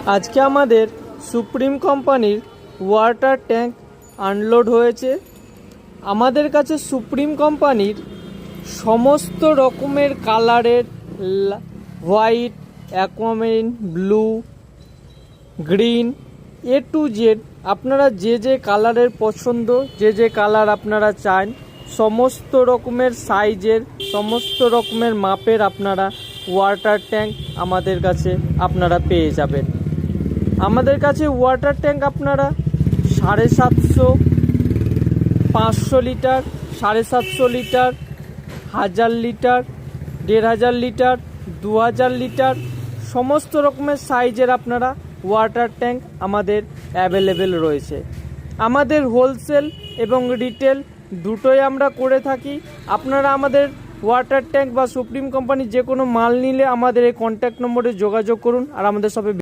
আজকে আমাদের সুপ্রিম কোম্পানির ওয়াটার ট্যাঙ্ক আনলোড হয়েছে। আমাদের কাছে সুপ্রিম কোম্পানির সমস্ত রকমের কালারের white, অ্যাকুয়ামেরিন, blue, green, A to Z আপনারা যে যে কালারের পছন্দ, যে যে কালার আপনারা চান, সমস্ত রকমের সাইজের, সমস্ত রকমের মাপের আপনারা ওয়াটার ট্যাঙ্ক আমাদের কাছে আপনারা পেয়ে যাবেন। আমাদের কাছে ওয়াটার ট্যাঙ্ক আপনারা 750, 500 litre, 750 litre, 1000 litre, 1500 litre, 2000 litre সমস্ত রকমের সাইজের আপনারা ওয়াটার ট্যাঙ্ক আমাদের অ্যাভেলেবেল রয়েছে। আমাদের হোলসেল এবং রিটেল দুটোই আমরা করে থাকি। আপনারা আমাদের ওয়াটার ট্যাঙ্ক বা সুপ্রিম কোম্পানির যে কোনো মাল নিলে আমাদের এই কন্ট্যাক্ট নম্বরে যোগাযোগ করুন আর আমাদের সবে